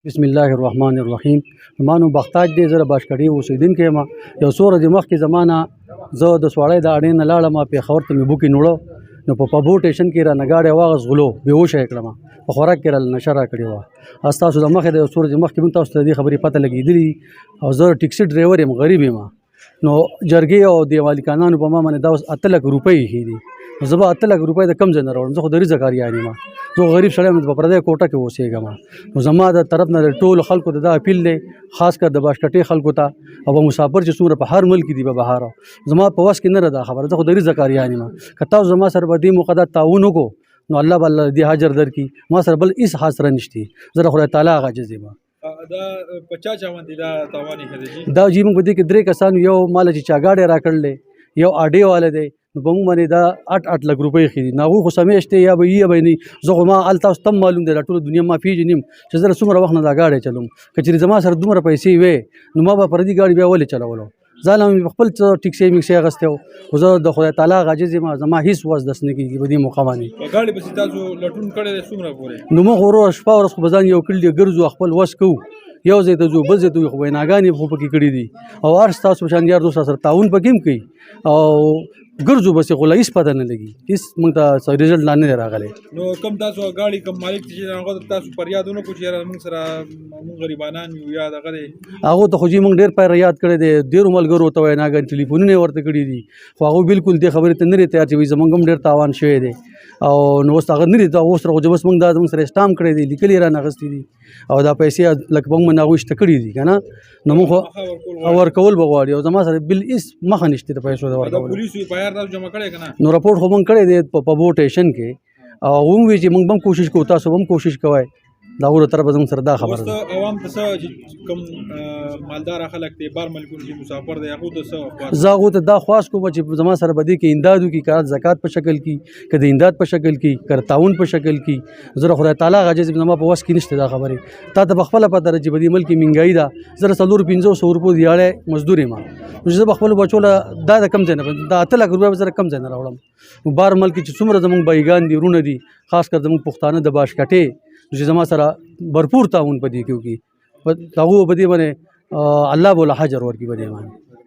بسم الله الرحمن الرحیم. مانو بختاج دی زره باشکړی اوسیدونکی یم. یو څو ورځې مخکې زمانه زه د سوړی د اډې نه لاړم پېښور ته مې بوکي نوړه نو په پبو ټیشن کې رانه ګاډی واغس غلو بېهوشه یې کړم په خوراک کې رانه نشه راکړې وه. ستاسو د مخې د یو څو ورځې مخکې مونږ تاسو ته د دې خبرې پته لګېدلي او زه ټیکسي ډرایور یم غریب یم نو جرګې او د مالکانانو په ما باندې دا اوس 8 لک روپۍ ایښي دي. زه به 8 لک روپۍ د کم ځای نه راوړم. زه خو د رزق کاریان یم. زه غریب سړی یم په پردی کوټه کې اوسېږم نو زما د طرف نه د ټولو خلکو ته دا اپیل دی خاص کر د باشکټۍ خلکو ته او به مسافر چې څومره په هر ملک دي به بهر زما په وس کې نه ده دا خبره. زه خو د رزق کاریان یم. که تاسو زما سره به دې موقع دا تعاون وکړو نو الله به الله دې حاجر درکړي. ما سره بل هېڅ حاصره نشته. زه د خدای تعالی عاجز یم. دا پچا چا باندې دا تاوان یې دا جی موږ په دې کې 3 کسان یو مال چې چا ګاډی راکړل یو اډې والا دی نو په موږ باندې دا 8 لک روپۍ ایښي دي. نو هغوی خو سمیشتې یا به یې به نه زه خو ما هلته تاسو ته هم معلوم دی دا ټوله دنیا ما پېژنم چې زه څومره وخت نه دا ګاډی چلوم. که چېرې زما سره دومره پیسې وې نو ما به پردي ګاډي بیا ولې چلولو. ځان مې په خپل ټیکسي میکسي اخیستی و خو زه د خدای تعالی عاجز یم. زما هېڅ وس دس نه کېږي په دې موقع باندې. ګاډي پسې تاسو لټون کړی دی څومره پورې؟ نو موږ ورو شپه ورځ خو به ځان یو کلي ګرځو خپل وس کوو یو ځای ته ځو بل ځای ته خو ویناګانې خو پکې کړي دي او هر ستاسو په شان یار دوست سره تعاون پکې هم کوي او ګرځو بس خو لا هېڅ پته نه لګي هېڅ موږ ته رزلټ لا نه دی راغلی. نو کم تاسو ګاډي کم مالک چې هغه تاسو فریاد ونه کړو چې یاره موږ سره موږ غریبانان یو یا دغه دی هغو ته خو چې موږ ډېر پیر یاد کړی دی ډېرو ملګرو ته ویناګانې ټلیفونونه یې ورته کړي دي خو هغوی بالکل دې خبرې ته نه دی تیار چې وایي زموږ هم ډېر تاوان شوی دی او نو اوس هغه نه دي اوس سره خو بس موږ دا زموږ سره اسټام کړی دی لیکلي یې رانه اخیستي دي او دا پیسې لکه موږ باندې هغوی شته کړي دي که نه نو موږ خو ورکول به غواړي او زما سره بل هېڅ مخه نشته د پیسو د ورکولو. پولیسو یې په یار تاسو جمع کړی که نه؟ نو رپورټ خو موږ کړی دی په پبو ټیشن کې او هغوی هم وایي چې موږ به هم کوشش کوو تاسو به هم کوشش کوئ. د هغو له طرفه زموږ سره دا خبره ده. عوام ته څه چې کوم مالداره خلک دی بار ملکونه چې مسافر دی هغو ته څه زه هغو ته دا خواست کوم چې زما سره به دې کې امداد وکړي که زکات په شکل کې که د امداد په شکل کې که تعاون په شکل کې. زه د خدای تعالی عاجز یم. زما په وس کې نشته دا خبرې. تا ته به خپله پته ده چې په دې ملک کې مهنګایي ده. زه د 400-500 روپو دیاړی مزدور یم نو زه به خپلو بچو له دا د کم ځای نه دا 8 لک روپۍ به زه کم ځای نه راوړم. نو بار ملک کې چې څومره زموږ بایګان دي ورونه دي خاص کر زموږ پښتانه د باشکټې چې زما سره भरपूर ताउन पदी क्योंकि ताऊ बदी बने अल्लाह बोला हाजर और की बदे मान